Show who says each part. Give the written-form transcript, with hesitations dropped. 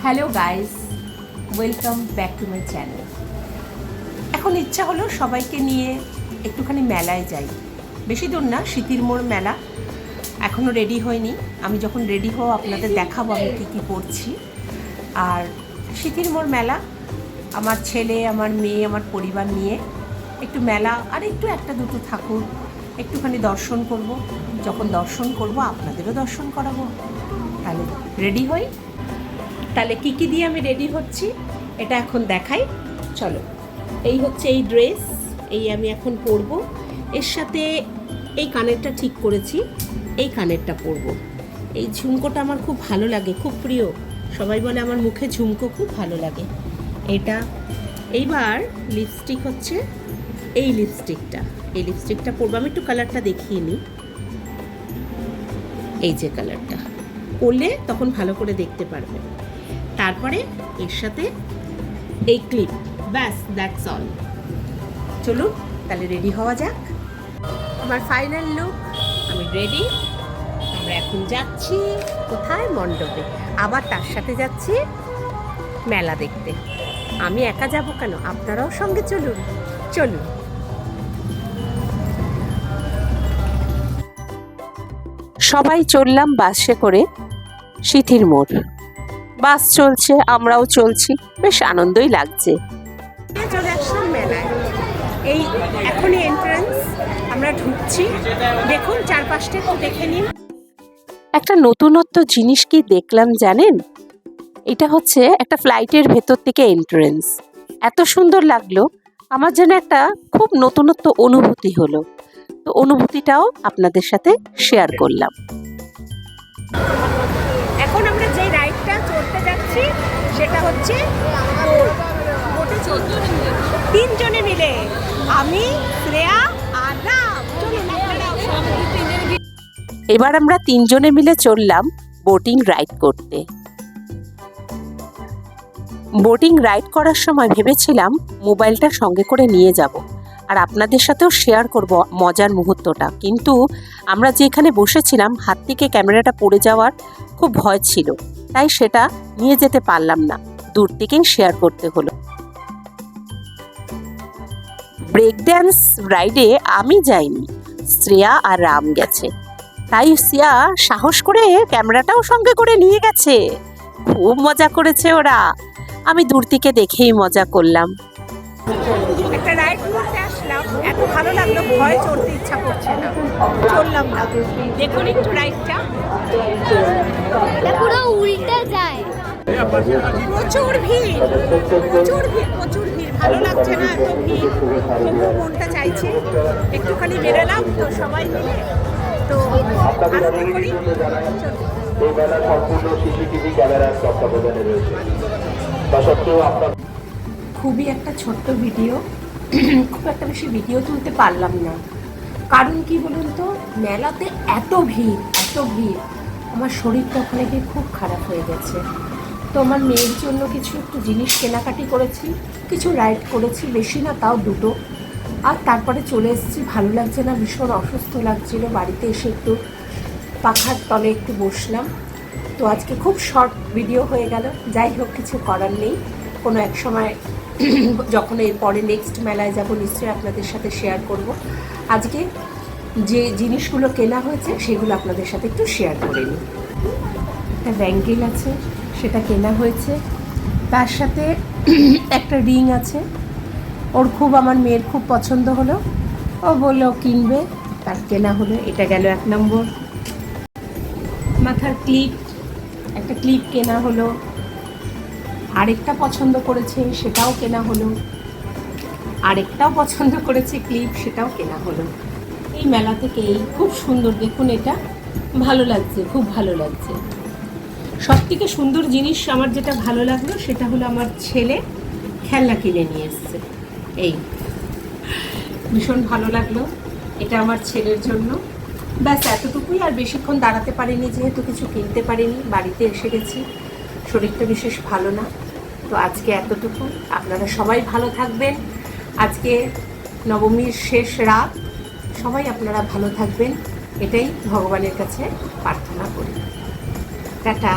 Speaker 1: Hello guys, welcome back to my channel. এখন ইচ্ছা হলো সবাইকে নিয়ে একটুখানি মেলায় যাই। বেশি দূর না, স্মৃতির মোড় মেলা। এখনও রেডি হয়নি, আমি যখন রেডি হব আপনাদের দেখাবো আমি কী কী পরছি। আর স্মৃতির মোড় মেলা, আমার ছেলে, আমার মেয়ে, আমার পরিবার নিয়ে একটু মেলা আর একটু একটা দুটো ঠাকুর একটুখানি দর্শন করব। যখন দর্শন করব আপনাদেরও দর্শন করাবো। তাহলে রেডি হই। তাহলে কী কী দিয়ে আমি রেডি হচ্ছি এটা এখন দেখাই। চলো, এই হচ্ছে এই ড্রেস, এই আমি এখন পরবো। এর সাথে এই কানেরটা ঠিক করেছি, এই কানেরটা পরবো। এই ঝুমকোটা আমার খুব ভালো লাগে, খুব প্রিয়। সবাই বলে আমার মুখে ঝুমকো খুব ভালো লাগে। এটা এইবার লিপস্টিক হচ্ছে এই লিপস্টিকটা পরবো। আমি একটু কালারটা দেখিয়ে নিই। এই যে কালারটা পরলে তখন ভালো করে দেখতে পারবে। তারপরে এর সাথে এই ক্লিপ, ব্যাস, দ্যাটস অল। চলুন তাহলে রেডি হওয়া যাক। আমার ফাইনাল লুক, আমি রেডি। আমরা এখন যাচ্ছি কোথায়? মণ্ডপে। আবার তার সাথে যাচ্ছি মেলা দেখতে। আমি একা যাব কেন, আপনারাও সঙ্গে চলুন। চলুন। সবাই চললাম বাসে করে স্মৃতির মোড়। বাস চলছে, আমরাও চলছি, বেশ আনন্দই লাগছে। চলে আসলাম মেলায়। এই এখনই এন্ট্রান্স, আমরা ঢুকছি। দেখুন চারপাশটা একটু দেখে নিন। একটা নতুনত্ব জিনিস কি দেখলাম জানেন? এটা হচ্ছে একটা ফ্লাইটের ভেতর থেকে এন্ট্রান্স। এত সুন্দর লাগলো, আমার যেন একটা খুব নতুনত্ব অনুভূতি হলো। তো অনুভূতিটাও আপনাদের সাথে শেয়ার করলাম। এখন আমরা যে রাইডটা চড়তে যাচ্ছি সেটা হচ্ছে বোটে চলতে 3 জনে মিলে, আমি, শ্রেয়া আর রাম। এবার আমরা 3 জনে মিলে চললাম বোটিং রাইড করতে। বোটিং রাইড করার সময় ভেবেছিলাম মোবাইলটা সঙ্গে করে নিয়ে যাব আর আপনাদের সাথেও শেয়ার করব মজার মুহূর্তটা। কিন্তু আমরা যেখানে বসেছিলাম হাত থেকে ক্যামেরাটা পড়ে যাওয়ার খুব ভয় ছিল, তাই সেটা নিয়ে যেতে পারলাম না, দূর থেকেই শেয়ার করতে হলো। ব্রেক ড্যান্স রাইডে আমি যাইনি, শ্রেয়া আর রাম গেছে, তাই শ্রেয়া সাহস করে ক্যামেরাটাও সঙ্গে করে নিয়ে গেছে। খুব মজা করেছে ওরা, আমি দূর থেকে দেখেই মজা করলাম। একটা রাইড করতে আসলাম, এত ভালো লাগলো, ভয় চড়তে ইচ্ছা করছে না, চললাম না। দেখুন একটু রাইডটা,
Speaker 2: পুরো উল্টে যায়।
Speaker 1: প্রচুর ভিড়, প্রচুর ভিড়, প্রচুর ভিড়। ভালো লাগছে না এত ভিড়, তবুও মনটা চাইছে একটুখানি বেরোলাম তো সবাই মিলে, তো আনন্দ করি। খুবই একটা ছোট্ট ভিডিও, খুব একটা বেশি ভিডিও তুলতে পারলাম না। কারণ কি বলুন তো, মেলাতে এত ভিড়, এত ভিড়, আমার শরীরটা ওখানে গিয়ে খুব খারাপ হয়ে গেছে। তো আমার মেয়ের জন্য কিছু একটু জিনিস কেনাকাটি করেছি, কিছু রাইড করেছি, বেশি না তাও 2টো। আর তারপরে চলে এসেছি, ভালো লাগছে না, ভীষণ অসুস্থ লাগছিল। বাড়িতে এসে একটু পাখার তলে একটু বসলাম। তো আজকে খুব শর্ট ভিডিও হয়ে গেল, যাই হোক কিছু করার নেই। কোনো এক সময় যখন এরপরে নেক্সট মেলায় যাব নিশ্চয়ই আপনাদের সাথে শেয়ার করব। আজকে যে জিনিসগুলো কেনা হয়েছে সেগুলো আপনাদের সাথে একটু শেয়ার করে নিই। একটা ব্যাঙ্গেল আছে, সেটা কেনা হয়েছে। তার সাথে একটা রিং আছে, ওর খুব, আমার মেয়ের খুব পছন্দ হলো, ও বললো কিনবে, তার কেনা হলো। এটা গেল 1 নম্বর। মাথার ক্লিপ, একটা ক্লিপ কেনা হলো। আরেকটা পছন্দ করেছে, সেটাও কেনা হলো। আরেকটাও পছন্দ করেছে ক্লিপ, সেটাও কেনা হলো। এই মেলা থেকে এই খুব সুন্দর, দেখুন এটা ভালো লাগছে, খুব ভালো লাগছে। সবথেকে সুন্দর জিনিস আমার যেটা ভালো লাগলো সেটা হলো আমার ছেলে খেলনা কিনে নিয়ে এসছে। এই ভীষণ ভালো লাগলো, এটা আমার ছেলের জন্য। ব্যাস এতটুকুই, আর বেশিক্ষণ দাঁড়াতে পারিনি যেহেতু কিছু কিনতে পারিনি, বাড়িতে এসে গেছি, শরীরটা বিশেষ ভালো না। তো আজকে এতটুকু, আপনারা সবাই ভালো থাকবেন। আজকে নবমীর শেষ রাত, সবাই আপনারা ভালো থাকবেন, এটাই ভগবানের কাছে প্রার্থনা করি। টাটা।